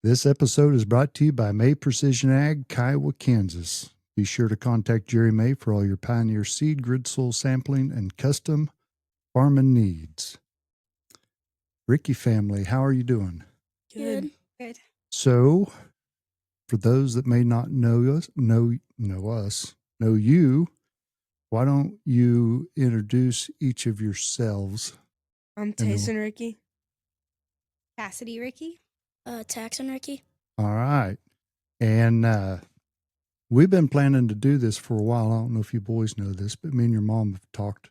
This episode is brought to you by May Precision Ag, Kiowa, Kansas. Be sure to contact Jerry May for all your Pioneer seed, grid soil sampling, and custom farming needs. Ricke Family, how are you doing? Good. So, for those that may not know you, why don't you introduce each of yourselves? I'm Taisen Ricke. Cassidy Ricke. Tacksen Ricke. All right. And we've been planning to do this for a while. I don't know if you boys know this, but me and your mom have talked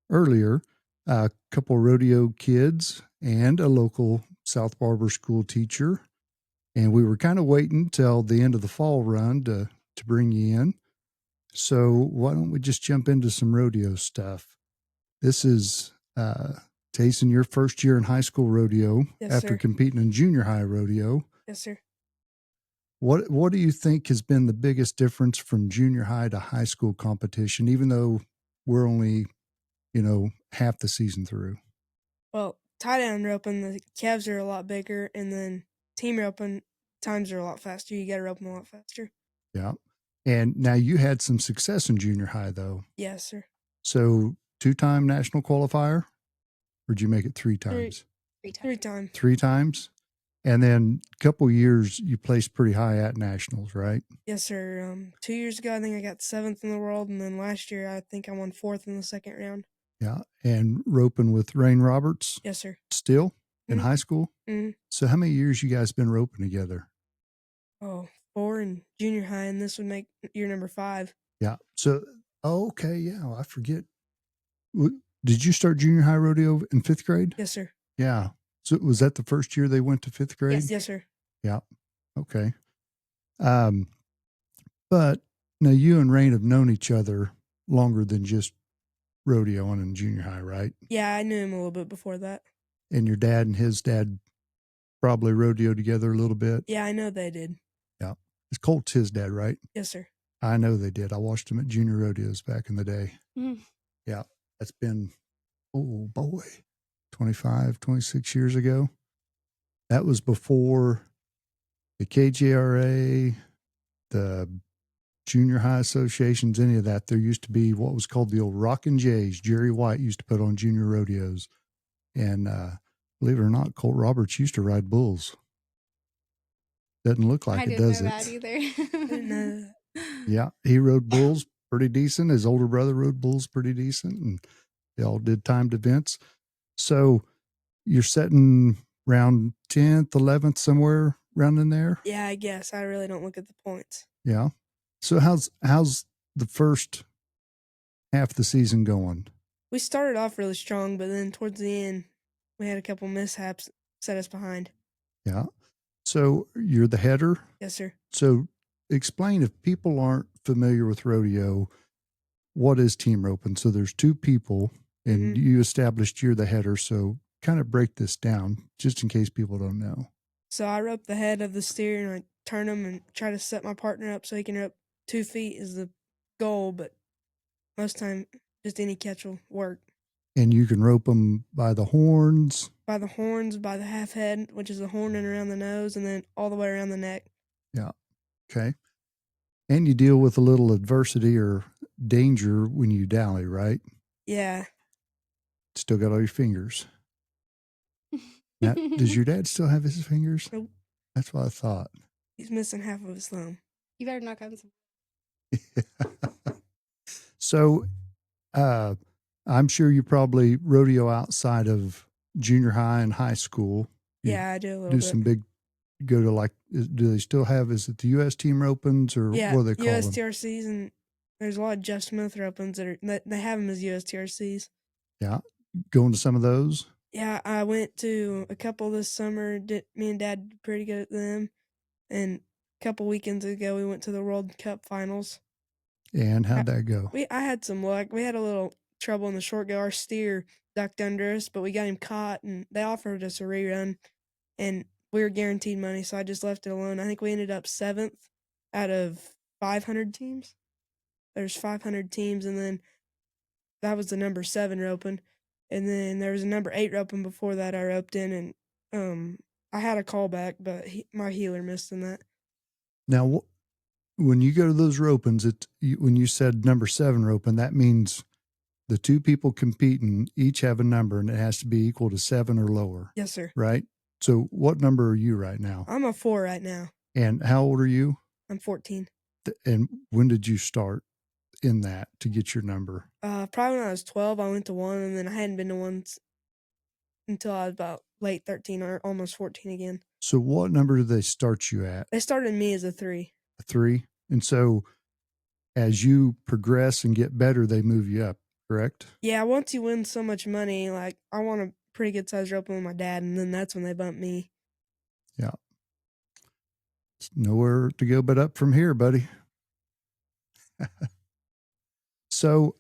earlier. A couple of rodeo kids and a local South Barber school teacher. And we were kind of waiting till the end of the fall run to bring you in. So why don't we just jump into some rodeo stuff? This is Taisen, your first year in high school rodeo after competing in junior high rodeo. Yes, sir. What do you think has been the biggest difference from junior high to high school competition, even though we're only, half the season through? Well, tie down roping, the calves are a lot bigger, and then team roping times are a lot faster. You got to rope them a lot faster. Yeah. And now you had some success in junior high, though. Yes, sir. So 2-time national qualifier, or did you make it 3 times? 3 times. 3 times? And then a couple years you placed pretty high at nationals, right? Yes, sir. 2 years ago, I think I got 7th in the world, and then last year, I think I won 4th in the second round. Yeah. And roping with Rein Roberts? Yes, sir. Still in high school? Mm-hmm. So how many years you guys been roping together? Oh, 4 in junior high, and this would make year number 5. Yeah. So, okay. Yeah. I forget. Did you start junior high rodeo in 5th grade? Yes, sir. Yeah. So was that the first year they went to 5th grade? Yes, sir. Yeah. Okay. But now you and Rein have known each other longer than just rodeoing in junior high, right? Yeah, I knew him a little bit before that. And your dad and his dad probably rodeoed together a little bit? Yeah, I know they did. Yeah. It's Colt's his dad, right? Yes, sir. I know they did. I watched them at junior rodeos back in the day. Mm. Yeah. That's been, 25, 26 years ago. That was before the KJRA, the junior high associations, any of that. There used to be what was called the old Rockin' Jays. Jerry White used to put on junior rodeos. And believe it or not, Colt Roberts used to ride bulls. Doesn't look like it, does it? I didn't know that either. No. Yeah, he rode bulls pretty decent. His older brother rode bulls pretty decent, and they all did timed events. So you're setting round 10th, 11th, somewhere around in there? Yeah, I guess. I really don't look at the points. Yeah. So how's the first half of the season going? We started off really strong, but then towards the end, we had a couple mishaps set us behind. Yeah. So you're the header? Yes, sir. So explain, if people aren't familiar with rodeo, what is team roping? So there's 2 people, and you established you're the header. So kind of break this down just in case people don't know. So I rope the head of the steer, and I turn him and try to set my partner up so he can rope 2 feet is the goal, but most time just any catch will work. And you can rope them by the horns? By the horns, by the half head, which is the horn and around the nose, and then all the way around the neck. Yeah. Okay. And you deal with a little adversity or danger when you dally, right? Yeah. Still got all your fingers. Now, does your dad still have his fingers? Nope. That's what I thought. He's missing half of his thumb. You better knock on some. So, I'm sure you probably rodeo outside of junior high and high school. Yeah, I do a little bit. Some big, go to do they still have, is it the U.S. team ropens, or what do they call them? USTRCs, and there's a lot of Jeff Smith ropens that they have them as USTRCs. Yeah. Going to some of those? Yeah, I went to a couple this summer. Me and Dad did pretty good at them. And a couple weekends ago, we went to the World Cup finals. And how'd that go? I had some luck. We had a little trouble in the short go. Our steer ducked under us, but we got him caught, and they offered us a rerun, and we were guaranteed money, so I just left it alone. I think we ended up 7th out of 500 teams. There's 500 teams, and then that was the number 7 roping. And then there was a number 8 roping before that I roped in, and I had a callback, but my healer missed in that. Now, when you go to those ropings, when you said number 7 roping, that means the 2 people competing each have a number, and it has to be equal to 7 or lower. Yes, sir. Right? So what number are you right now? I'm a 4 right now. And how old are you? I'm 14. And when did you start in that to get your number? Probably when I was 12, I went to 1, and then I hadn't been to 1 until I was about late 13 or almost 14 again. So what number do they start you at? They started me as a 3. A 3? And so as you progress and get better, they move you up, correct? Yeah, once you win so much money, like I want a pretty good size roping with my dad, and then that's when they bump me. Yeah. It's nowhere to go but up from here, buddy. So,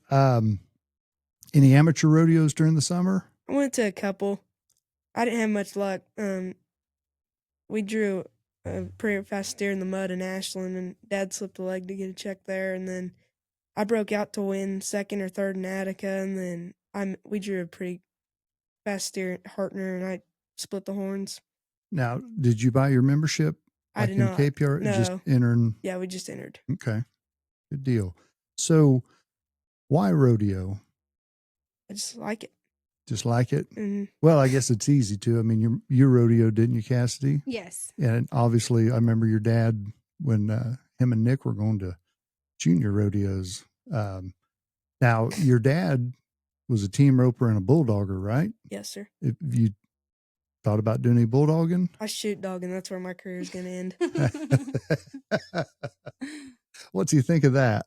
any amateur rodeos during the summer? I went to a couple. I didn't have much luck. We drew a pretty fast steer in the mud in Ashland, and Dad slipped a leg to get a check there, and then I broke out to win 2nd or 3rd in Attica, and then we drew a pretty fast steer at Hartner, and I split the horns. Now, did you buy your membership? I Like did in not. Cape Yard? No. Just entering? Yeah, we just entered. Okay. Good deal. So, why rodeo? I just like it. Just like it? Mm-hmm. Well, I guess it's easy to. I mean, you rodeo, didn't you, Cassidy? Yes. And obviously, I remember your dad when him and Nick were going to junior rodeos. Now, your dad was a team roper and a bulldogger, right? Yes, sir. If you thought about doing any bulldogging? I shoot dog, and that's where my career is going to end. What's he think of that?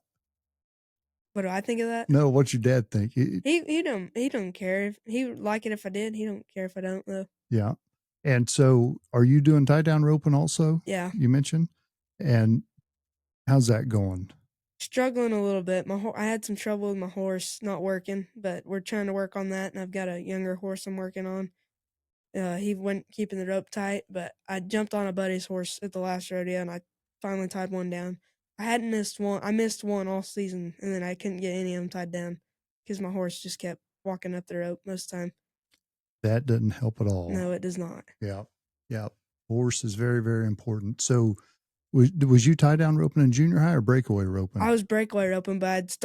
What do I think of that? No, what's your dad think? He don't care. He would like it if I did. He don't care if I don't though. Yeah. And so, are you doing tie down roping also? Yeah. You mentioned. And how's that going? Struggling a little bit. I had some trouble with my horse not working, but we're trying to work on that. And I've got a younger horse I'm working on. He went keeping the rope tight, but I jumped on a buddy's horse at the last rodeo, and I finally tied one down. I hadn't missed one. I missed one all season, and then I couldn't get any of them tied down because my horse just kept walking up the rope most of the time. That doesn't help at all. No, it does not. Yeah. Yeah. Horse is very, very important. So, was you tie down roping in junior high or breakaway roping? I was breakaway roping, but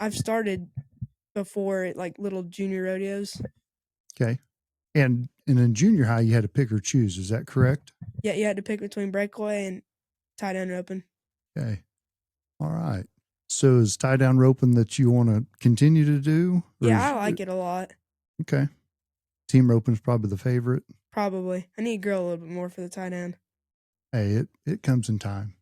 I've started before like little junior rodeos. Okay. And in junior high, you had to pick or choose. Is that correct? Yeah, you had to pick between breakaway and tie down roping. Okay. All right. So is tie down roping that you want to continue to do? Yeah, I like it a lot. Okay. Team roping is probably the favorite. Probably. I need to grow a little bit more for the tie down. Hey, it comes in time.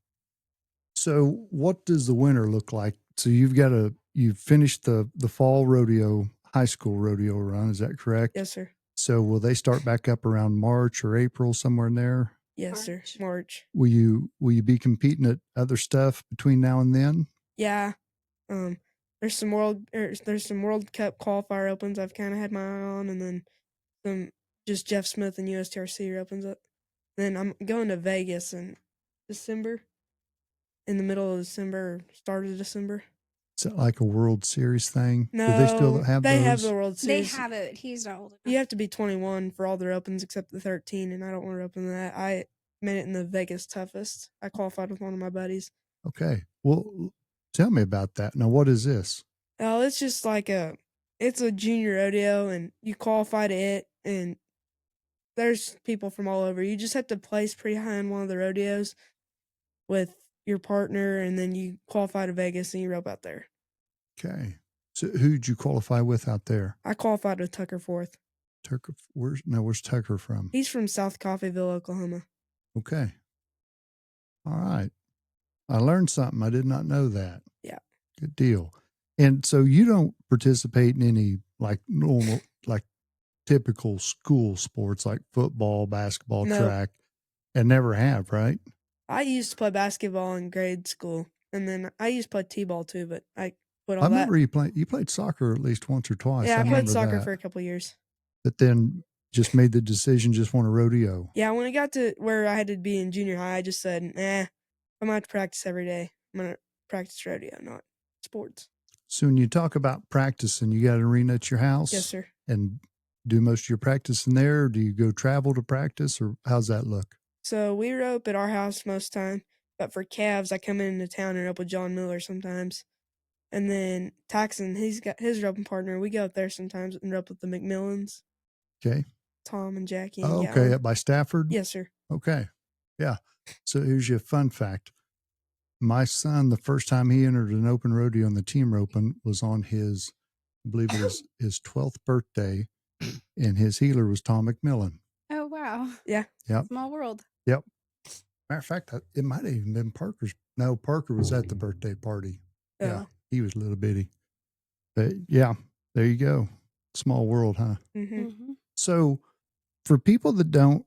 So what does the winter look like? So you've finished the fall rodeo, high school rodeo run. Is that correct? Yes, sir. So will they start back up around March or April, somewhere in there? Yes, sir. March. Will you be competing at other stuff between now and then? Yeah. There's some World Cup qualifier opens I've kind of had my eye on, and then some just Jeff Smith and USTRC opens up. Then I'm going to Vegas in December, in the middle of December, or start of December. Is that like a World Series thing? No, do they still have they those? have the World Series. They have it. He's not old enough. You have to be 21 for all their opens except the 13, and I don't want to open that. I made it in the Vegas toughest. I qualified with one of my buddies. Okay. Well, tell me about that. Now, what is this? Oh, it's just like it's a junior rodeo, and you qualify to it, and there's people from all over. You just have to place pretty high in one of the rodeos with your partner, and then you qualify to Vegas and you rope out there. Okay. So who'd you qualify with out there? I qualified with Tucker fourth. Tucker, where's Tucker from? He's from South Coffeyville, Oklahoma. Okay. All right. I learned something. I did not know that. Yeah. Good deal. And so you don't participate in any like normal, like typical school sports like football, basketball, No. track, and never have, right? I used to play basketball in grade school, and then I used to play t-ball too, but I put all I that. remember you played soccer at least once or twice. Yeah, I played remember soccer that. for a couple of years. But then just made the decision, just want a rodeo. Yeah, when it got to where I had to be in junior high, I just said, I'm going to have to practice every day. I'm going to practice rodeo, not sports. So when you talk about practicing, you got an arena at your house? Yes, sir. And do most of your practice in there? Or do you go travel to practice, or how's that look? So we rope at our house most time, but for calves, I come into town and rope with John Miller sometimes. And then Tacksen, he's got his roping partner. We go up there sometimes and rope with the McMillans, Okay. Tom and Jackie and Oh, okay. Gallon. Up by Stafford? Yes, sir. Okay. Yeah. So here's your fun fact. My son, the first time he entered an open rodeo on the team roping was on his, I believe it was his 12th birthday, and his healer was Tom McMillan. Oh, wow. Yeah. Yep. Small world. Yep. Matter of fact, it might have even been Parker's. No, Parker was at the birthday party. Yeah. Oh. He was little bitty. But yeah, there you go. Small world, huh? Mm-hmm. Mm-hmm. So for people that don't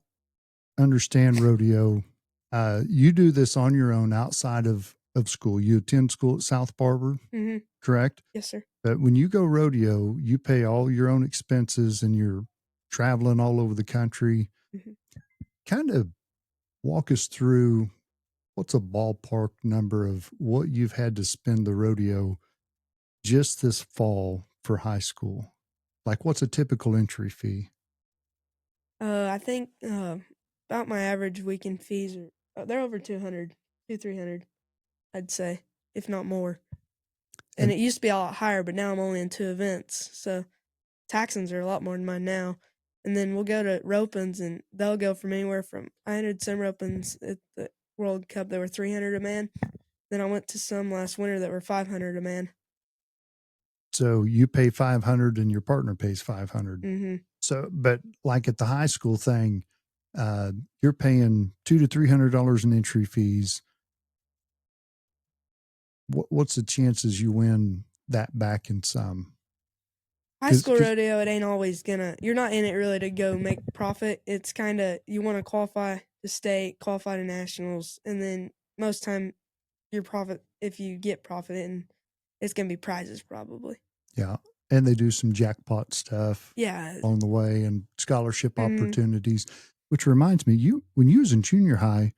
understand rodeo, you do this on your own outside of school. You attend school at South Barber, Mm-hmm. correct? Yes, sir. But when you go rodeo, you pay all your own expenses and you're traveling all over the country. Mhm. Kind of walk us through what's a ballpark number of what you've had to spend the rodeo just this fall for high school? Like, what's a typical entry fee? I think about my average weekend fees are they're over 200, 300, I'd say, if not more. And And it used to be a lot higher, but now I'm only in 2 events, so Taxens are a lot more than mine now. And then we'll go to ropings, and they'll go from anywhere from I entered some ropings at the World Cup that were 300 a man. Then I went to some last winter that were 500 a man. so you pay 500 and your partner pays 500. Mm-hmm. So, but like at the high school thing, you're paying $200 to $300 in entry fees. What's the chances you win that back in some? High school rodeo, it ain't always you're not in it really to go make profit. It's kind of, you want to qualify to state, qualify to nationals, and then most time your profit, if you get profit in, it's going to be prizes probably. Yeah. And they do some jackpot stuff along the way and scholarship opportunities, which reminds me, when you was in junior high,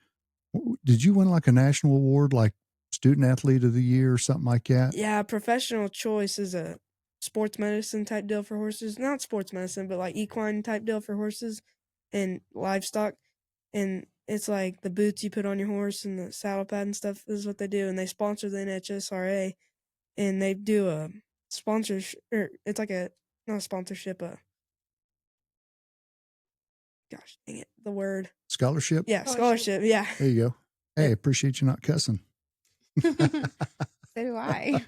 did you win like a national award, like student athlete of the year or something like that? Yeah. Professional choice is a sports medicine type deal for horses. Not sports medicine, but like equine type deal for horses and livestock. And it's like the boots you put on your horse and the saddle pad and stuff is what they do. And they sponsor the NHSRA, and they do a sponsorship, or it's like not a sponsorship, gosh dang it, the word. Scholarship? Yeah, scholarship, yeah. There you go. Hey, appreciate you not cussing. So do I.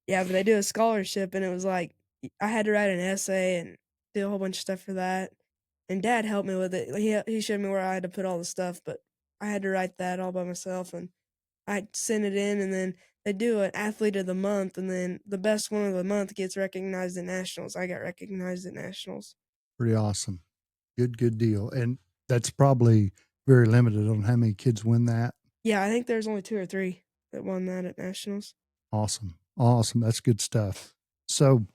Yeah, but they do a scholarship, and it was like, I had to write an essay and do a whole bunch of stuff for that. And Dad helped me with it. He showed me where I had to put all the stuff, but I had to write that all by myself, and I sent it in, and then they do an athlete of the month, and then the best one of the month gets recognized at nationals. I got recognized at nationals. Pretty awesome. Good deal. And that's probably very limited on how many kids win that. Yeah, I think there's only 2 or 3 that won that at nationals. Awesome. That's good stuff. So,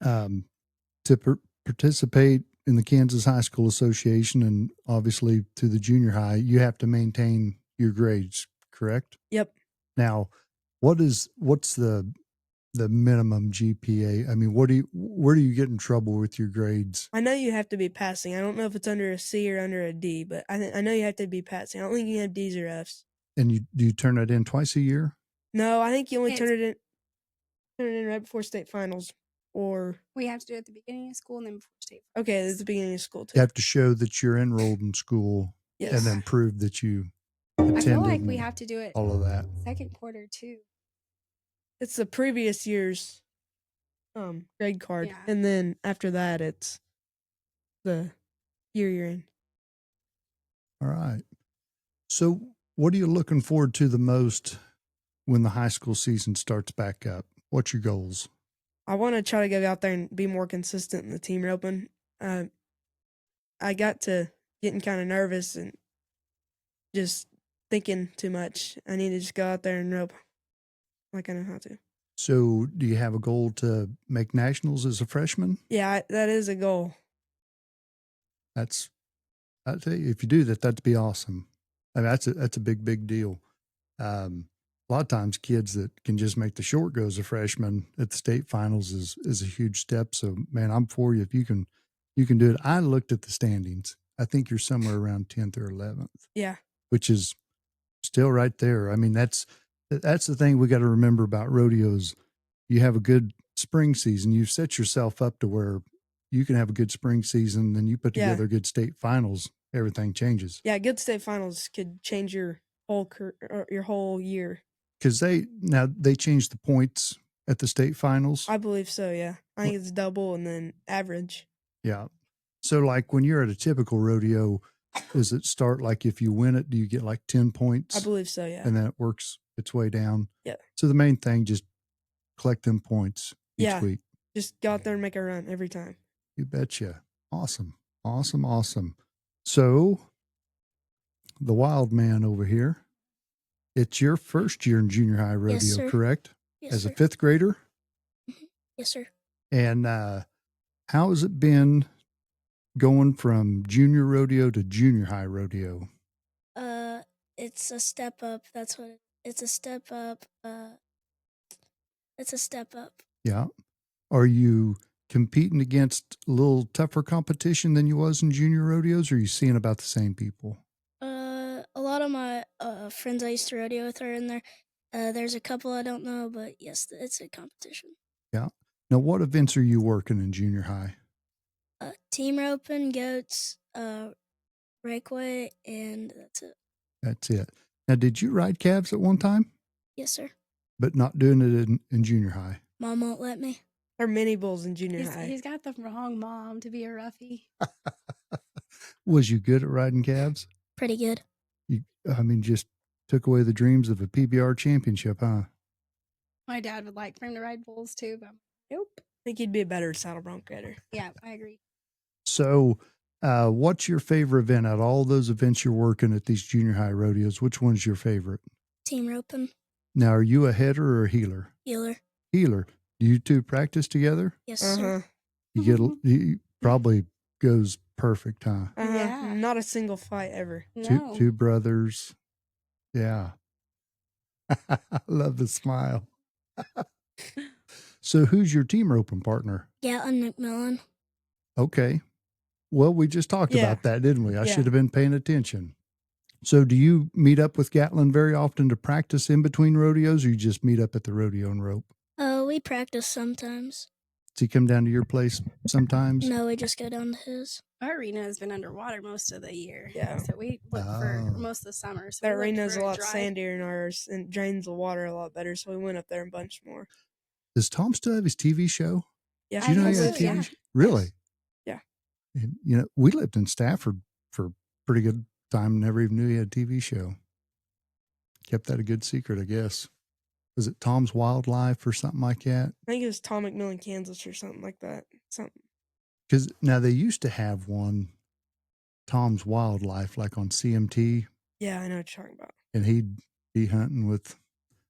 to participate in the Kansas High School Association and obviously to the junior high, you have to maintain your grades, correct? Yep. Now, what's the minimum GPA? I mean, where do you get in trouble with your grades? I know you have to be passing. I don't know if it's under a C or under a D, but I know you have to be passing. I don't think you can have D's or F's. And do you turn it in twice a year? No, I think you only turn it in right before state finals, or we have to do it at the beginning of school and then before state finals. Okay, it's the beginning of school too. You have to show that you're enrolled in school, yes, and then prove that you attended. I feel like we have to do it all of that second quarter too. It's the previous year's grade card, and then after that, it's the year you're in. All right. So, what are you looking forward to the most when the high school season starts back up? What's your goals? I want to try to go out there and be more consistent in the team roping. I got to getting kind of nervous and just thinking too much. I need to just go out there and rope like I know how to. So, do you have a goal to make nationals as a freshman? Yeah, that is a goal. I tell you, if you do that, that'd be awesome. I mean, that's a big deal. a lot of times kids that can just make the short go as a freshman at the state finals is a huge step. So man, I'm for you. If you can do it. I looked at the standings. I think you're somewhere around 10th or 11th, Yeah. which is still right there. I mean, that's the thing we got to remember about rodeos. You have a good spring season. You set yourself up to where you can have a good spring season, then you put Yeah. together good state finals, everything changes. Yeah, good state finals could change your whole your whole year. Because they changed the points at the state finals. I believe so, yeah. I think it's double and then average. Yeah. So like when you're at a typical rodeo, does it start like if you win it, do you get like 10 points? I believe so, yeah. And then it works its way down. Yeah. So the main thing, just collect them points each week. Just go out there and make a run every time. You betcha. Awesome. Awesome. Awesome. So the wild man over here, it's your first year in junior high rodeo, Yes, sir. correct? Yes, As sir. a fifth grader? Yes, sir. And how has it been going from junior rodeo to junior high rodeo? It's a step up. That's what it's a step up. It's a step up. Yeah. Are you competing against a little tougher competition than you was in junior rodeos, or are you seeing about the same people? A lot of my friends I used to rodeo with are in there. There's a couple I don't know, but yes, it's a competition. Yeah. Now, what events are you working in junior high? Team roping, goats, breakaway, and that's it. That's it. Now, did you ride calves at one time? Yes, sir. But not doing it in junior high? Mom won't let me. Or mini bulls in junior high. He's got the wrong mom to be a roughie. Was you good at riding calves? Pretty good. Just took away the dreams of a PBR championship, huh? My dad would like for him to ride bulls too, but nope. I think he'd be a better saddle bronc rider. Yeah, I agree. So, what's your favorite event out of all those events you're working at these junior high rodeos? Which one's your favorite? Team roping. Now, are you a header or a heeler? Healer. Healer. Do you two practice together? Yes, sir. You probably goes perfect, huh? Yeah. Not a single fight ever. No. Two brothers. Yeah. I love the smile. So who's your team roping partner? Gatlin McMillan. Okay. Well, we just talked Yeah. about that, didn't we? I Yeah. should have been paying attention. So do you meet up with Gatlin very often to practice in between rodeos, or you just meet up at the rodeo and rope? We practice sometimes. Does he come down to your place sometimes? No, we just go down to his. Our arena has been underwater most of the year. Yeah. So we look for Oh. most of the summer. So That we looked arena's for a lot dry- sandier than ours and drains the water a lot better, so we went up there a bunch more. Does Tom still have his TV show? Yeah. Do you know he had a believe so, TV yeah. show? Really? Yeah. And, we lived in Stafford for a pretty good time. Never even knew he had a TV show. Kept that a good secret, I guess. Was it Tom's Wildlife or something like that? I think it was Tom McMillan, Kansas or something like that. Something. Because now they used to have one, Tom's Wildlife, like on CMT, Yeah, I know what you're talking about. and he'd be hunting with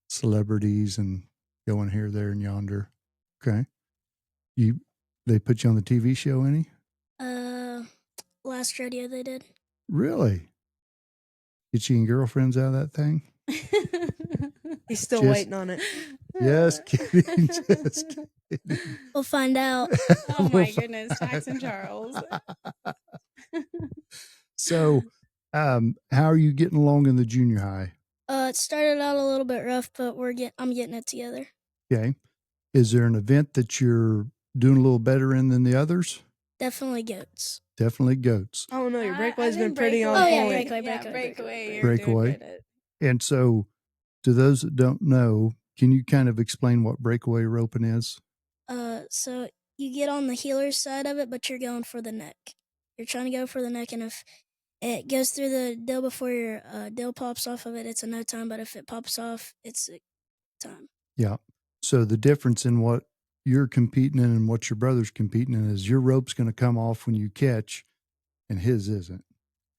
celebrities and going here, there, and yonder. Okay. They put you on the TV show any? Last rodeo they did. Really? Get you and girlfriends out of that thing? He's still Just- waiting on it. Just kidding. Just kidding. We'll find out. Oh my goodness, Tacksen Charles. So, how are you getting along in the junior high? It started out a little bit rough, but I'm getting it together. Okay. Is there an event that you're doing a little better in than the others? Definitely goats. Definitely goats. I don't know. Your I breakaway's been think pretty on Oh, yeah, point. breakaway, Yeah, breakaway. breakaway. You're Breakaway. doing good at- And so, to those that don't know, can you kind of explain what breakaway roping is? So you get on the healer side of it, but you're going for the neck. You're trying to go for the neck, and if it goes through the dill before your dill pops off of it, it's a no time. But if it pops off, it's a time. Yeah. So the difference in what you're competing in and what your brother's competing in is your rope's going to come off when you catch, and his isn't.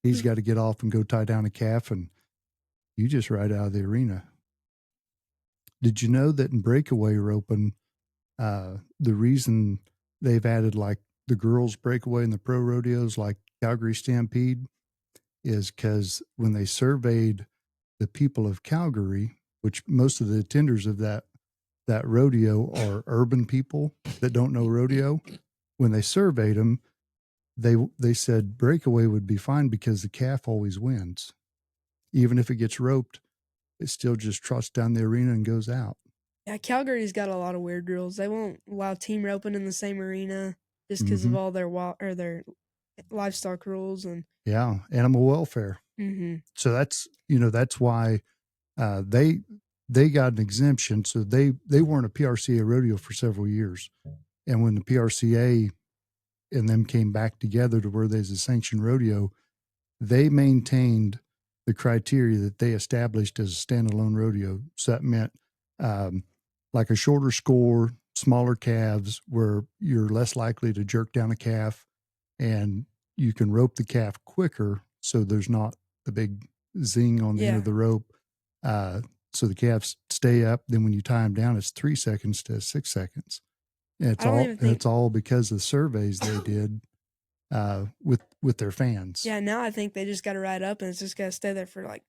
He's got to get off and go tie down a calf, and you just ride out of the arena. Did you know that in breakaway roping, the reason they've added like the girls breakaway and the pro rodeos like Calgary Stampede is because when they surveyed the people of Calgary, which most of the attenders of that rodeo are urban people that don't know rodeo. When they surveyed them, they said breakaway would be fine because the calf always wins. Even if it gets roped, it still just trots down the arena and goes out. Yeah, Calgary's got a lot of weird rules. They won't allow team roping in the same arena just because of all their their livestock rules and animal welfare. So that's why they got an exemption. So they weren't a PRCA rodeo for several years, and when the PRCA and them came back together to where there's a sanctioned rodeo, they maintained the criteria that they established as a standalone rodeo. So that meant like a shorter score, smaller calves, where you're less likely to jerk down a calf, and you can rope the calf quicker, so there's not the big zing on the end of the rope. So the calves stay up. Then when you tie them down, it's 3 seconds to 6 seconds. And it's all because of the surveys they did with their fans. Yeah, now I think they just got to ride up, and it's just got to stay there for like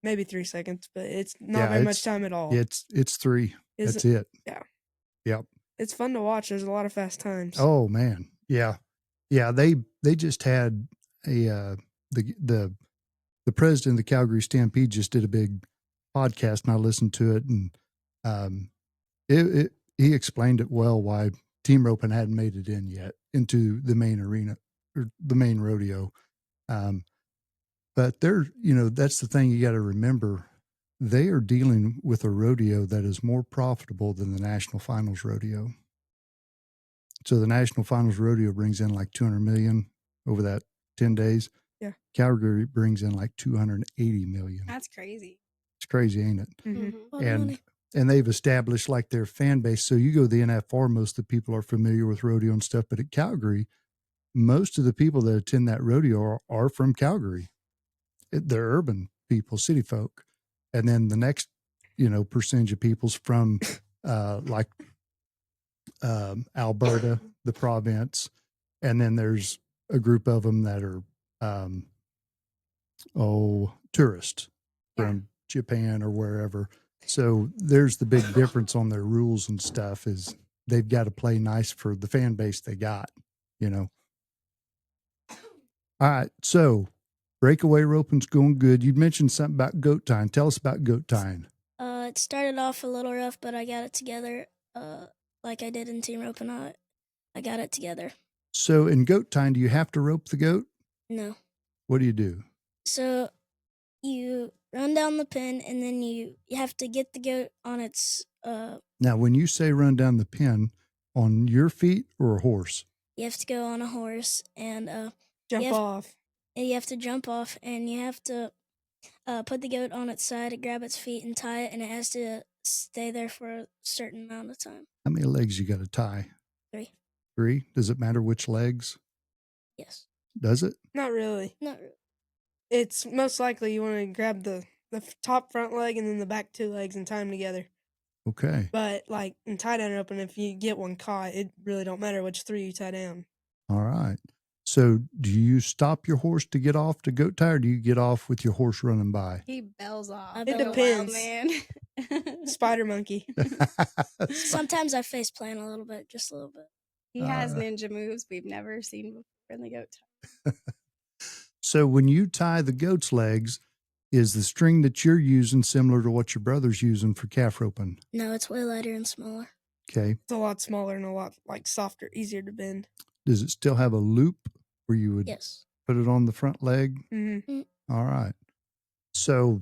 maybe 3 seconds, but it's not very much time at all. It's 3. That's it. Yeah. Yep. It's fun to watch. There's a lot of fast times. Oh man. Yeah. Yeah. They just had the president of the Calgary Stampede just did a big podcast, and I listened to it, and he explained it well why team roping hadn't made it in yet into the main arena or the main rodeo. But that's the thing you got to remember. They are dealing with a rodeo that is more profitable than the National Finals Rodeo. So the National Finals Rodeo brings in like $200 million over that 10 days. Yeah. Calgary brings in like $280 million. That's crazy. It's crazy, ain't it? Mm-hmm. And they've established like their fan base. So you go to the NFR, most of the people are familiar with rodeo and stuff. But at Calgary, most of the people that attend that rodeo are from Calgary. They're urban people, city folk. And then the next, percentage of people's from like Alberta, the province. And then there's a group of them that are, tourists from Japan or wherever. So there's the big difference on their rules and stuff is they've got to play nice for the fan base they got, All right. So breakaway roping's going good. You mentioned something about goat tying. Tell us about goat tying. It started off a little rough, but I got it together like I did in team roping. I got it together. So in goat tying, do you have to rope the goat? No. What do you do? So you run down the pin, and then you have to get the goat on its... Now, when you say run down the pin, on your feet or a horse? You have to go on a horse and... jump off. You have to jump off, and you have to put the goat on its side, grab its feet, and tie it, and it has to stay there for a certain amount of time. How many legs you got to tie? 3. 3? Does it matter which legs? Yes. Does it? Not really. Not really. It's most likely you want to grab the top front leg and then the back 2 legs and tie them together. Okay. But like in tie down roping, if you get one caught, it really don't matter which 3 you tie down. All right. So do you stop your horse to get off to goat tie, or do you get off with your horse running by? He bells off. It depends. Man. Spider monkey. Sometimes I face plant a little bit, just a little bit. He has ninja moves we've never seen before in the goat tie. So when you tie the goat's legs, is the string that you're using similar to what your brother's using for calf roping? No, it's way lighter and smaller. Okay. It's a lot smaller and a lot like softer, easier to bend. Does it still have a loop where you would put it on the front leg? Mm-hmm. All right. So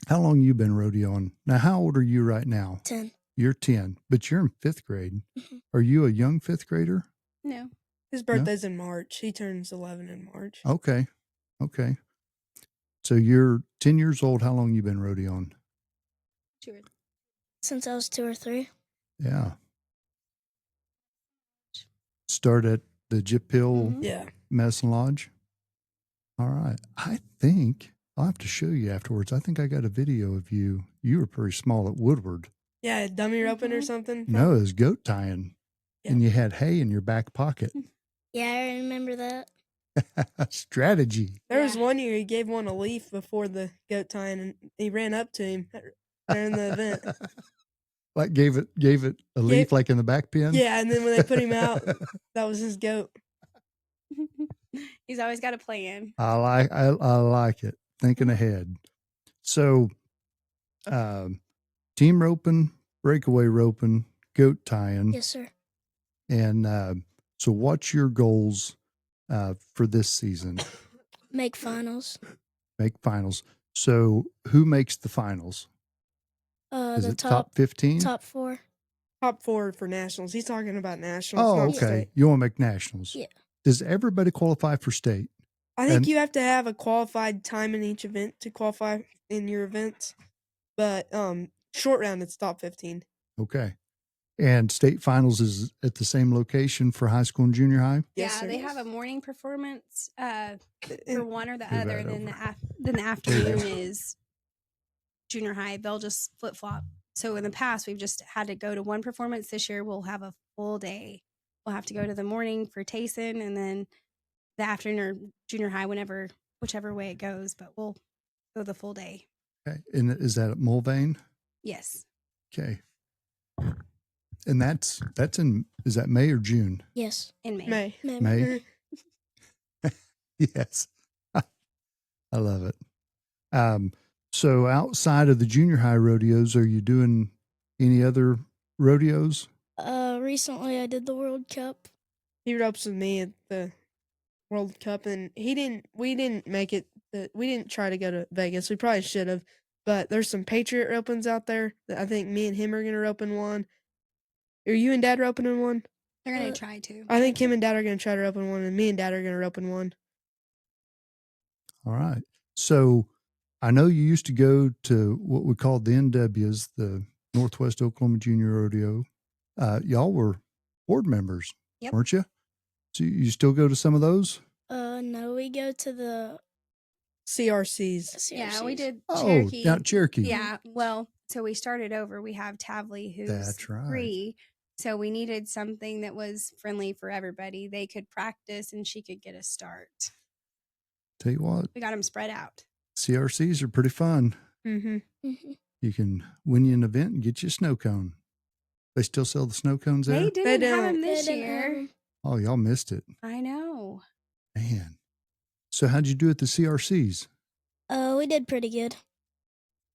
how long you been rodeoing? Now, how old are you right now? 10. You're 10, but you're in 5th grade. Mm-hmm. Are you a young 5th grader? No. His birthday's in March. He turns 11 in March. Okay. So you're 10 years old. How long you been rodeoing? 2 or 3. Since I was 2 or 3. Yeah. Start at the Jip Hill Medicine Lodge. All right. I think I'll have to show you afterwards. I think I got a video of you. You were pretty small at Woodward. Yeah, dummy roping or something. No, it was goat tying. Yeah. And you had hay in your back pocket. Yeah, I remember that. Strategy. There was one year he gave one a leaf before the goat tying, and he ran up to him during the event. Like gave it a leaf like in the back pen. Yeah, and then when they put him out, that was his goat. He's always got a plan. I like it. Thinking ahead. So, team roping, breakaway roping, goat tying. Yes, sir. And so, what's your goals for this season? Make finals. Make finals. So, who makes the finals? Is The it top 15? Top 4. Top 4 for nationals. He's talking about nationals. Oh, not okay. state. You want to make nationals? Yeah. Does everybody qualify for state? I think And- you have to have a qualified time in each event to qualify in your events. But short round, it's top 15. Okay. And state finals is at the same location for high school and junior high? Yes, yeah, sir. they have a morning performance for And one or the Move other, that and then over. then the afternoon is junior high. They'll just flip flop. So in the past, we've just had to go to one performance. This year, we'll have a full day. We'll have to go to the morning for Taisen, and then the afternoon or junior high, whichever way it goes. But we'll go the full day. Okay. And is that at Mulvane? Yes, Okay. And that's is that May or June? Yes. in May. May. May. Yes. I love it. So outside of the junior high rodeos, are you doing any other rodeos? Recently I did the World Cup. He ropes with me at the World Cup, and we didn't make it. We didn't try to go to Vegas. We probably should have, but there's some Patriot ropings out there that I think me and him are gonna rope in one. Are you and Dad roping in one? They're gonna Uh, try to. I think him and Dad are gonna try to rope in one, and me and Dad are gonna rope in one. All right. So I know you used to go to what we called the NWs, the Northwest Oklahoma Junior Rodeo. Y'all were board members, Yep. weren't you? So you still go to some of those? No, we go to the CRCs. Yeah, we CRCs. did Oh, Cherokee. down at Cherokee. Yeah, well, so we started over. We have Tavley, who's That's right. 3. So we needed something that was friendly for everybody. They could practice and she could get a start. Tell you what, We got them spread out. CRCs are pretty fun. Mm-hmm. Mhm. You can win you an event and get you a snow cone. They still sell the snow cones there? They didn't have don't. them They this didn't have year. 'em. Oh, y'all missed it. I know. Man. So how'd you do at the CRCs? We did pretty good.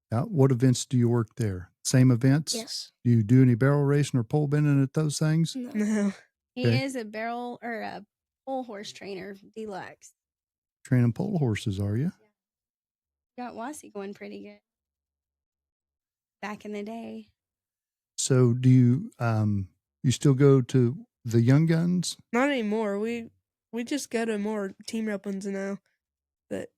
What events do you work there? Same events? Yes. Do you do any barrel racing or pole bending at those things? No. No. He Okay. is a barrel or a pole horse trainer, deluxe. Training pole horses, are you? Got Wassy going pretty good. Back in the day. So do you you still go to the Young Guns? Not anymore. We just go to more team ropings now. But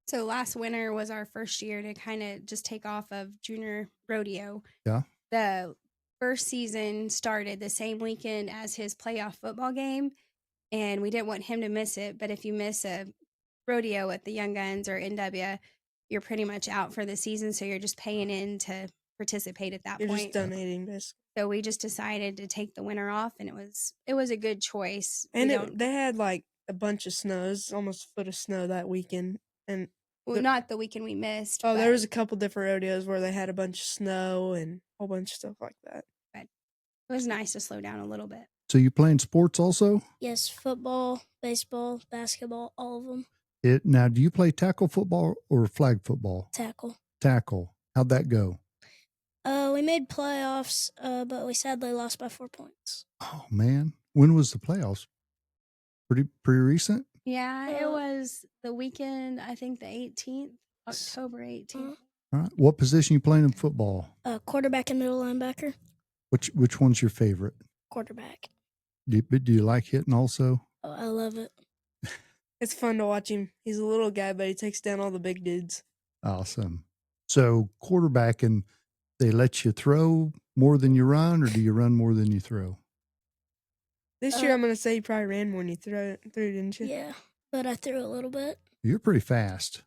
So last winter was our first year to kind of just take off of junior rodeo. Yeah. The first season started the same weekend as his playoff football game, and we didn't want him to miss it. But if you miss a rodeo at the Young Guns or NW, you're pretty much out for the season. So you're just paying in to participate at that you're point. just donating this. So we just decided to take the winter off, and it was a good choice. And We don't- they had like a bunch of snows, almost a foot of snow that weekend. And well, not the weekend we missed. there but was a couple different rodeos where they had a bunch of snow and a whole bunch of stuff like that. it was nice to slow down a little bit. So you playing sports also? Yes, football, baseball, basketball, all of them. Now, do you play tackle football or flag football? Tackle. Tackle. How'd that go? We made playoffs, but we sadly lost by 4 points. Oh man, when was the playoffs? Pretty recent. Yeah, it Uh, was the weekend, I think the 18th, October 18th. All right. What position you playing in football? Quarterback and middle linebacker. Which one's your favorite? Quarterback. Do you like hitting also? Oh, I love it. It's fun to watch him. He's a little guy, but he takes down all the big dudes. Awesome. So quarterback, and they let you throw more than you run, or do you run more than you throw? This year, I'm going to say you probably ran more than you threw, didn't you? Yeah, but I threw a little bit. You're pretty fast.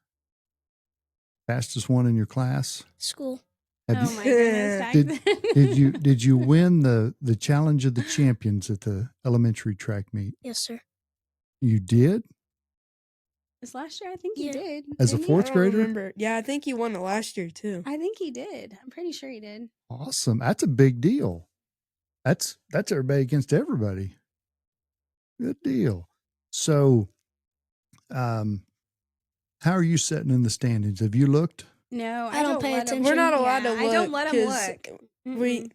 Fastest one in your class. School. Oh Have you- my goodness. back Did- then. did you win the challenge of the champions at the elementary track meet? Yes, sir. You did? This last year, I think he Yeah. did. As a didn't he? fourth I don't grader? remember. Yeah, I think he won it last year too. I think he did. I'm pretty sure he did. Awesome. That's a big deal. That's everybody against everybody. Good deal. So, how are you sitting in the standings? Have you looked? No, I don't pay let 'em- attention. We're not allowed Yeah, to look. I don't let him 'cause look. We Mm-mm.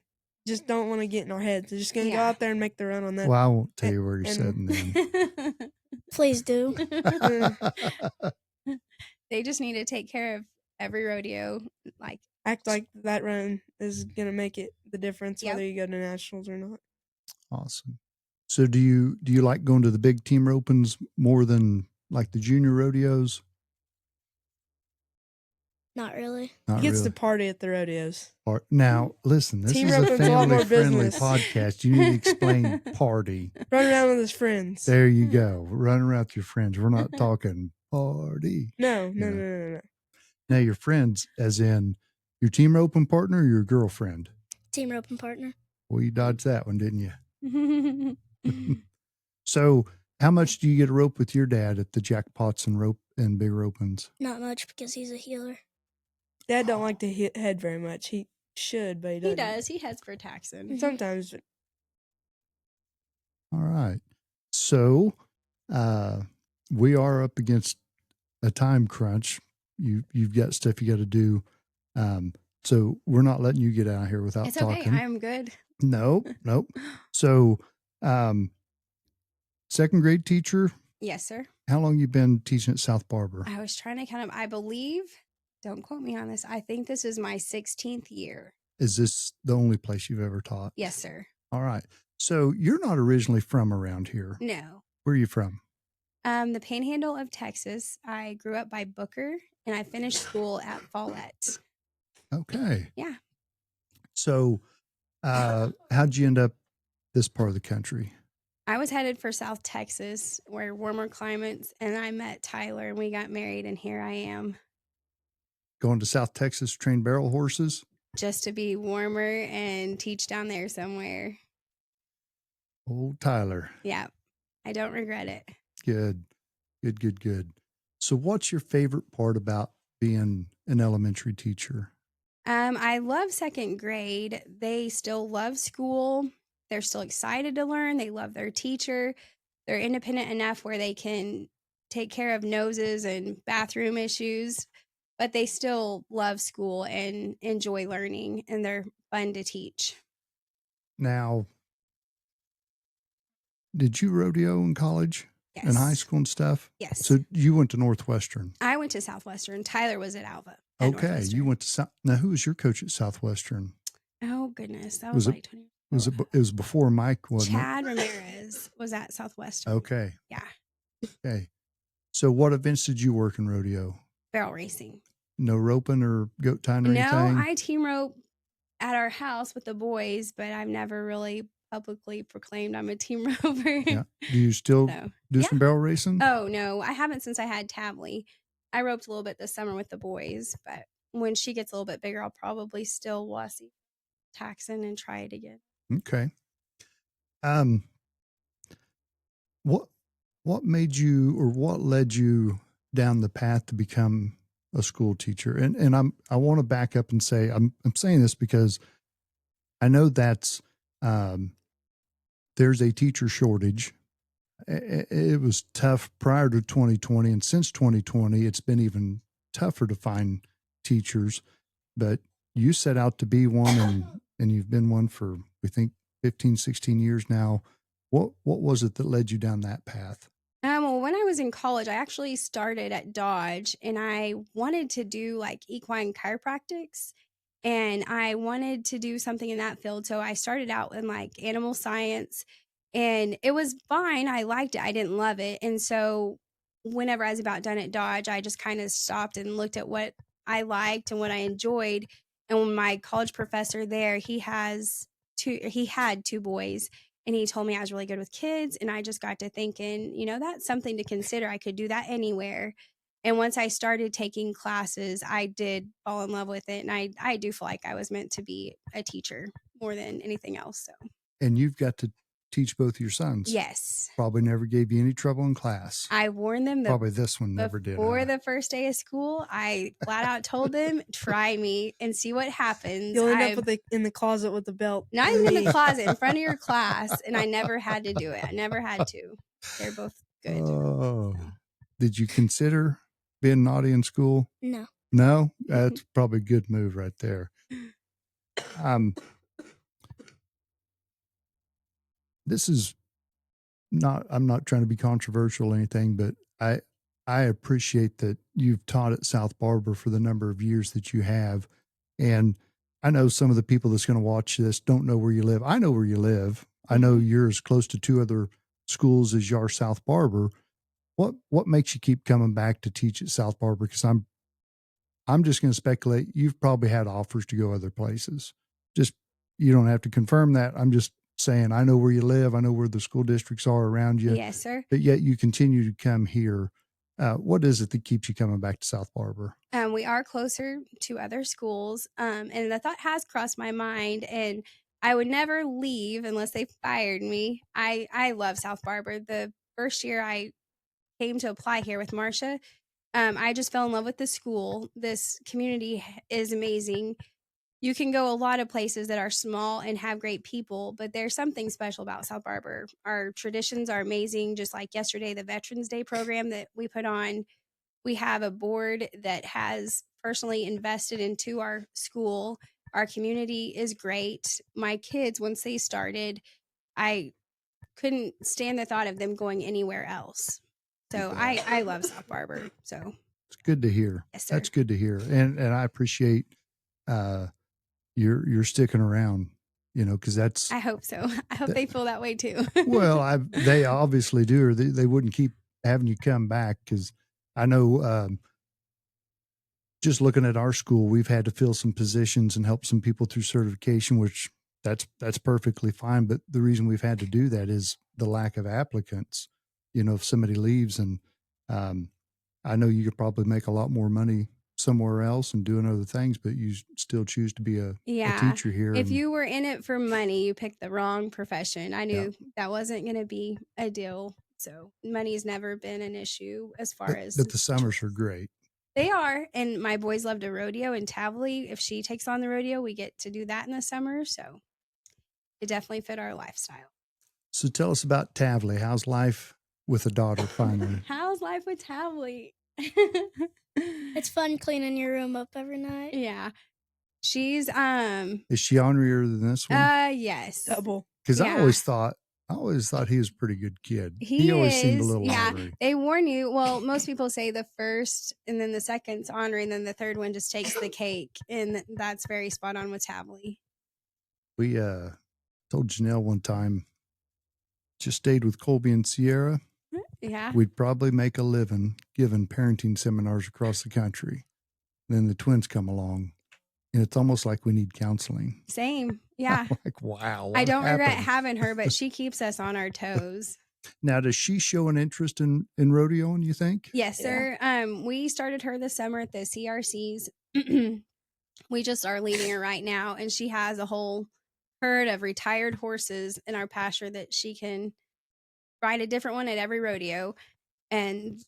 just don't want to get in our heads. We're just gonna go Yeah. out there and make the run on that. Well, I won't tell you where you're and- sitting then. Please do. They just need to take care of every rodeo. Like, Act like that run is gonna make it the difference Yep. whether you go to nationals or not. Awesome. So do you like going to the big team opens more than like the junior rodeos? Not really. Not He gets really. to party at the rodeos. Now, listen, this Team is a roping's a lot more family-friendly business. podcast. You need to explain party. Run around with his friends. There you go. Run around with your friends. We're not talking party. No. Now, your friends, as in your team roping partner or your girlfriend? Team roping partner. Well, you dodged that one, didn't you? So, how much do you get a rope with your dad at the jackpots and rope and big opens? Not much because he's a healer. Dad don't like to hit head very much. He should, but he doesn't. he does. He heads for Tacksen. Sometimes. All right. So, we are up against a time crunch. You've got stuff you got to do. So we're not letting you get out of here without It's talking. okay. I'm good. Nope. So, second grade teacher, Yes, sir. how long you been teaching at South Barber? I was trying to count up. I believe, don't quote me on this, I think this is my 16th year. Is this the only place you've ever taught? Yes, sir. All right. So you're not originally from around here. No. Where are you from? The Panhandle of Texas. I grew up by Booker, and I finished school at Follett. Okay. Yeah. So, how'd you end up this part of the country? I was headed for South Texas, where warmer climates, and I met Tyler, and we got married, and here I am. Going to South Texas to train barrel horses? Just to be warmer and teach down there somewhere. Old Tyler. Yeah. I don't regret it. Good. So what's your favorite part about being an elementary teacher? I love second grade. They still love school. They're still excited to learn. They love their teacher. They're independent enough where they can take care of noses and bathroom issues, but they still love school and enjoy learning, and they're fun to teach. Now, did you rodeo in college? Yes. In high school and stuff? Yes. So you went to Northwestern. I went to Southwestern. Tyler was at Alva. Okay. You went to South. Now, who was your coach at Southwestern? Oh, goodness. That Was was it- like 20 It was before Mike, wasn't Chad Ramirez was at Southwestern. it? Okay. Yeah. Okay. So what events did you work in rodeo? Barrel racing. No roping or goat tying or No, anything? I team rope at our house with the boys, but I've never really publicly proclaimed I'm a team roper. Yeah. Do you still No. do Yeah. some barrel racing? Oh, no, I haven't since I had Tably. I roped a little bit this summer with the boys, but when she gets a little bit bigger, I'll probably still wussy Tacksen and try it again. Okay. What made you or what led you down the path to become a school teacher? And I want to back up and say I'm saying this because I know that's there's a teacher shortage. It was tough prior to 2020, and since 2020, it's been even tougher to find teachers. But you set out to be one, and you've been one for, we think, 15, 16 years now. What was it that led you down that path? Well, when I was in college, I actually started at Dodge, and I wanted to do like equine chiropractics, and I wanted to do something in that field. So I started out in like animal science, and it was fine. I liked it. I didn't love it. And so whenever I was about done at Dodge, I just kind of stopped and looked at what I liked and what I enjoyed. And when my college professor there, he had two boys, and he told me I was really good with kids. And I just got to thinking, that's something to consider. I could do that anywhere. And once I started taking classes, I did fall in love with it. And I do feel like I was meant to be a teacher more than anything else. So. And you've got to teach both your sons. Yes. Probably never gave you any trouble in class. I warned them Probably this one never did. before the first day of school. I flat out told them, try me and see what happens. You'll end up in the closet with the belt. Not even in the closet, in front of your class. And I never had to do it. I never had to. They're both good. Oh, did you consider being naughty in school? No. No? That's probably a good move right there. This is not, I'm not trying to be controversial or anything, but I appreciate that you've taught at South Barber for the number of years that you have. And I know some of the people that's going to watch this don't know where you live. I know where you live. I know you're as close to 2 other schools as you are South Barber. What makes you keep coming back to teach at South Barber? Because I'm just going to speculate you've probably had offers to go other places. Just, you don't have to confirm that. I'm just saying, I know where you live. I know where the school districts are around you. Yes, sir. But yet you continue to come here. What is it that keeps you coming back to South Barber? We are closer to other schools. And the thought has crossed my mind, and I would never leave unless they fired me. I love South Barber. The first year I came to apply here with Marcia, I just fell in love with the school. This community is amazing. You can go a lot of places that are small and have great people, but there's something special about South Barber. Our traditions are amazing. Just like yesterday, the Veterans Day program that we put on, we have a board that has personally invested into our school. Our community is great. My kids, once they started, I couldn't stand the thought of them going anywhere else. So I love South Barber. So it's good to hear. Yes, sir. That's good to hear. And I appreciate you're sticking around, because that's. I hope so. I hope they feel that way too. Well, they obviously do, or they wouldn't keep having you come back. Because I know, just looking at our school, we've had to fill some positions and help some people through certification, which that's perfectly fine. But the reason we've had to do that is the lack of applicants. If somebody leaves, and I know you could probably make a lot more money somewhere else and doing other things, but you still choose to be a teacher here. If you were in it for money, you picked the wrong profession. I knew that wasn't going to be a deal. So money's never been an issue as far as. But the summers are great. They are. And my boys love to rodeo, and Tavley, if she takes on the rodeo, we get to do that in the summer. So it definitely fit our lifestyle. So tell us about Tavley. How's life with a daughter finally? How's life with Tavley? It's fun cleaning your room up every night. Yeah. She's Is she ornerier than this one? Yes. Double. Because yeah. I always thought he was a pretty good kid. He always seemed a little ornery. They warn you. Well, most people say the first and then the second's ornery, and then the third one just takes the cake, and that's very spot on with Tavley. We told Janelle one time, just stayed with Colby and Sierra. Yeah. We'd probably make a living giving parenting seminars across the country. Then the twins come along, and it's almost like we need counseling. Same. Yeah. I'm like, wow. I don't regret happened? having her, but she keeps us on our toes. Now, does she show an interest in rodeoing, you think? Yes, sir. We started her this summer at the CRCs. We just are leading her right now, and she has a whole herd of retired horses in our pasture that she can ride a different one at every rodeo. And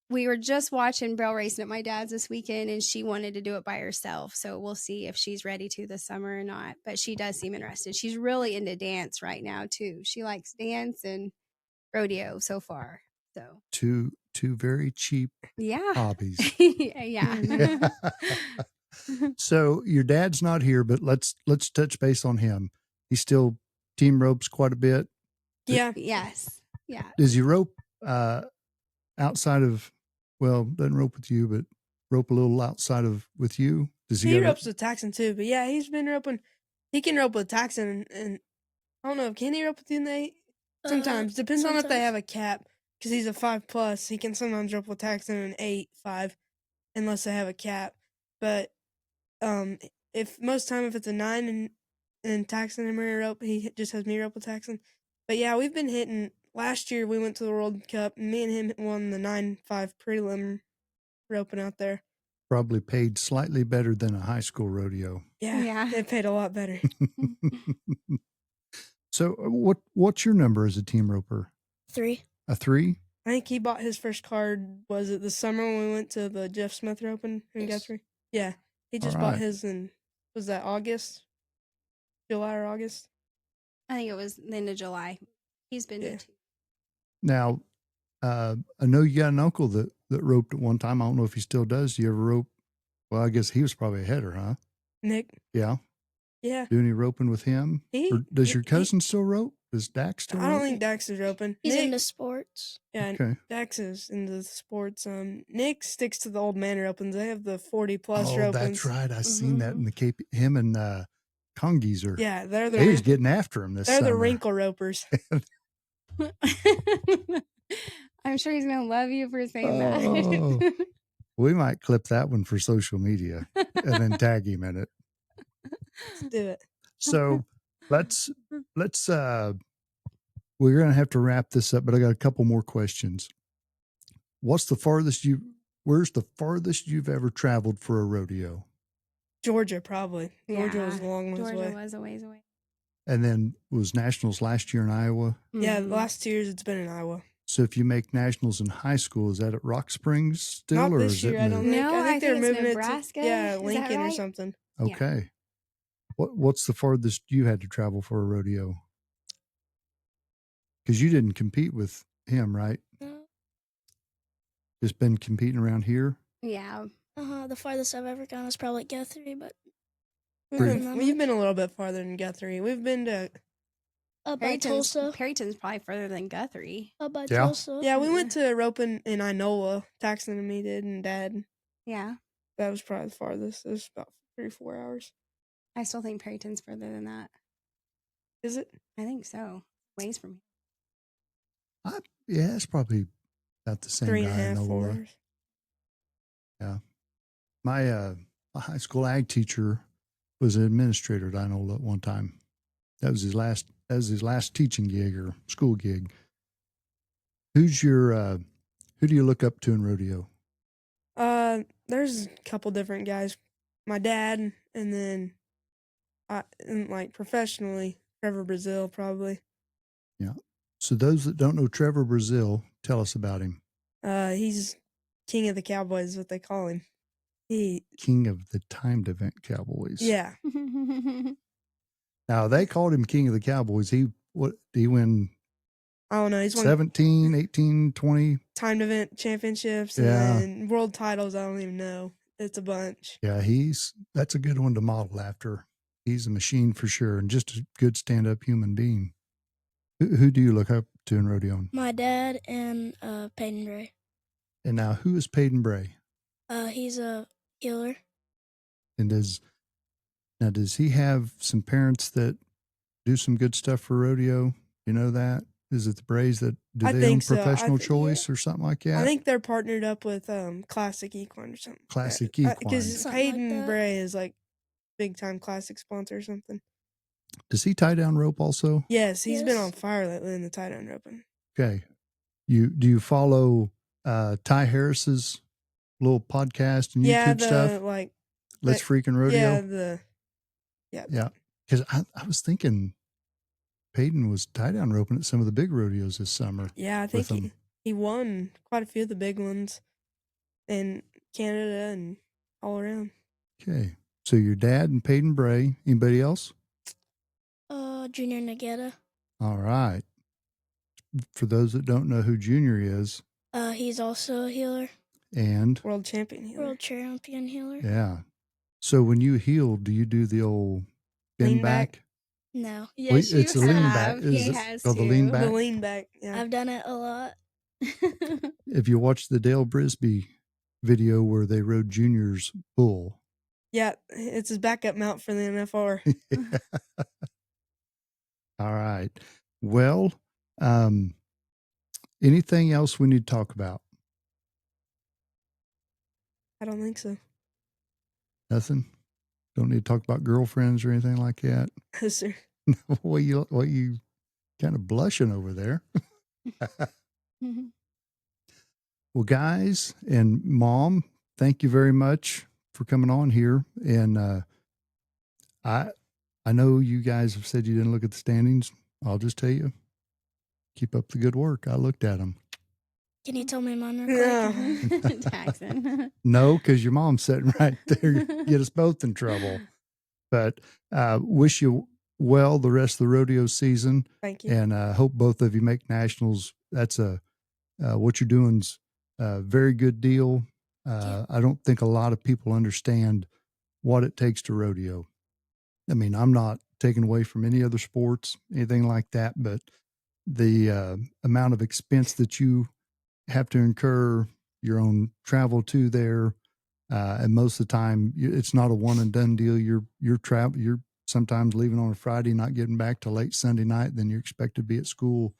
we were just watching barrel racing at my dad's this weekend, and she wanted to do it by herself. So we'll see if she's ready to this summer or not. But she does seem interested. She's really into dance right now too. She likes dance and rodeo so far. So Two very cheap hobbies. Yeah. So your dad's not here, but let's touch base on him. He still team ropes quite a bit. Yeah. Yes. Yeah. Does he rope outside of, well, doesn't rope with you, but rope a little outside of with you? Does he ropes with Tacksen too, but yeah, he's been roping. He can rope with Tacksen, and I don't know, can he rope with you, Nate? Sometimes. Depends on if they have a cap, because he's a 5+. He can sometimes rope with Tacksen an 8-5, unless they have a cap. But if it's a 9 and Tacksen and Murray rope, he just has me rope with Tacksen. But yeah, we've been hitting. Last year we went to the World Cup, and me and him won the 9-5 prelim roping out there. Probably paid slightly better than a high school rodeo. Yeah. It paid a lot better. So what's your number as a team roper? 3. A 3? I think he bought his first card. Was it the summer when we went to the Jeff Smith Open in Yes. Guthrie? Yeah, he just All bought right. his in, was that August, July or August? I think it was the end of July. He's been Yeah. to 2. Now, I know you got an uncle that roped at one time. I don't know if he still does. Do you ever rope? Well, I guess he was probably a header, huh? Nick. Yeah. Yeah. Do any roping with him? Or does your cousin still rope? Does Dax still I rope? don't think Dax is roping. He's Nick, into sports. yeah, Okay. Dax is into sports. Nick sticks to the old man ropings. They have the 40+ Oh, ropings. that's right. I seen that in the Cape. Him and Congeezer. Yeah, they're They was the getting after him this they're summer. the wrinkle ropers. I'm sure he's gonna love you for saying Oh. that. We might clip that one for social media and then tag him in it. Let's do it. So let's we're gonna have to wrap this up, but I got a couple more questions. Where's the farthest you've ever traveled for a rodeo? Georgia, probably. Georgia was a Yeah, long ways Georgia away. was a ways away. And then was nationals last year in Iowa. Yeah, the Mhm. last 2 years it's been in Iowa. So if you make nationals in high school, is that at Rock Springs still, Not or this is year, it I don't moved? think. No, I I think they're think it's moving Nebraska. it to, yeah, Is that Lincoln or right? something. Yeah. Okay. What's the farthest you had to travel for a rodeo? Because you didn't compete with him, right? No. Just been competing around here. Yeah. The farthest I've ever gone is probably Guthrie, but We've Pretty- been, we've been a little bit farther than Guthrie. We've been to, up by Tulsa. Perryton's probably further than Guthrie. Up by Yeah. Tulsa. yeah, we went to roping in Inola. Tacksen and me did, and Dad. Yeah. That was probably the farthest. It was about 3 or 4 hours. I still think Perryton's further than that. Is it? I think so. Ways from here. Yeah, it's probably about the same 3.5, guy in 4 Inola. hours. Yeah. My high school ag teacher was an administrator at Inola at one time. That was his last teaching gig or school gig. Who do you look up to in rodeo? There's a couple different guys. My dad, and then and like professionally, Trevor Brazil probably. Yeah. So those that don't know Trevor Brazil, tell us about him. He's king of the Cowboys, is what they call him. King of the timed event Cowboys. Yeah. Now they called him King of the Cowboys. He win I don't know. He's won 17, 18, 20. timed event championships Yeah. and then world titles. I don't even know. It's a bunch. Yeah, that's a good one to model after. He's a machine for sure, and just a good stand-up human being. Who do you look up to in rodeo? My dad and Peyton Bray. And now, who is Peyton Bray? He's a healer. And does he have some parents that do some good stuff for rodeo? You know that? Is it the Brays that do I they think own so. Professional Choice or something like that? I think they're partnered up with Classic Equine or something. Classic Equine. Because Something like Peyton that. Bray is like big time classic sponsor or something. Does he tie down rope also? Yes, he's been Yes. on fire lately in the tie down roping. Okay. Do you follow Ty Harris's little podcast and YouTube stuff? like Let's Freaking Rodeo. Yeah. Because I was thinking Peyton was tie down roping at some of the big rodeos this summer. Yeah, I with think them. he won quite a few of the big ones in Canada and all around. Okay. So your dad and Peyton Bray. Anybody else? Junior Nagetta. All right. For those that don't know who Junior is, He's also a healer. and World champion healer. World champion healer. yeah. So when you heal, do you do the old bend Lean back? No. Yes, you it's a lean back. have. Is He it has called the to. lean The back? lean back. Yeah. I've done it a lot. If you watch the Dale Brisby video where they rode Junior's bull, Yeah, it's his backup mount for the NFR. all right. Well, anything else we need to talk about? I don't think so. Nothing. Don't need to talk about girlfriends or anything like that. Yes, sir. What you kind of blushing over there? Well, guys and Mom, thank you very much for coming on here. And I know you guys have said you didn't look at the standings, I'll just tell you, keep up the good work. I looked at them. Can you tell me mine real quick? Tacksen. No, because your mom's sitting right there. Get us both in trouble. But wish you well the rest of the rodeo season. Thank you. And hope both of you make nationals. That's what you're doing's a very good deal. I don't think a lot of people understand what it takes to rodeo. I mean, I'm not taking away from any other sports, anything like that, but the amount of expense that you have to incur, your own travel to there, and most of the time it's not a one and done deal. You're sometimes leaving on a Friday, not getting back till late Sunday night. Then you're expected to be at school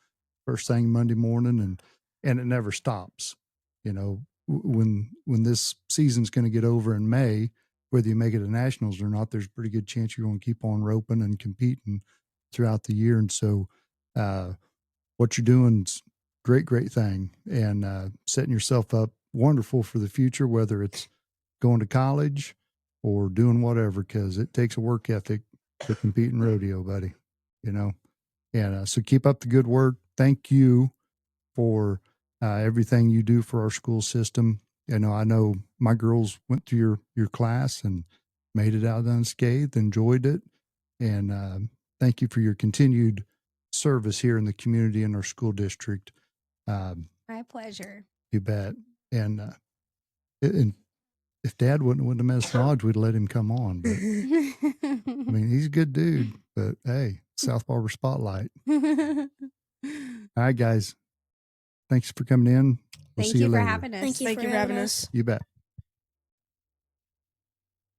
first thing Monday morning, and it never stops. You know, when this season's going to get over in May, whether you make it to nationals or not, there's a pretty good chance you're going to keep on roping and competing throughout the year. And so, what you're doing's great thing, and setting yourself up wonderful for the future, whether it's going to college or doing whatever, because it takes a work ethic to compete in rodeo, buddy, you know? And so keep up the good work. Thank you for everything you do for our school system. You know, I know my girls went through your class and made it out unscathed, enjoyed it. And thank you for your continued service here in the community in our school district. My pleasure. You bet. And if Dad wouldn't have met us Lodge, we'd let him come on. But I mean, he's a good dude. But hey, South Barber Spotlight. All right, guys. Thanks for coming in. We'll Thank see you for later. having us. Thank you Thank for you for having having us. You bet.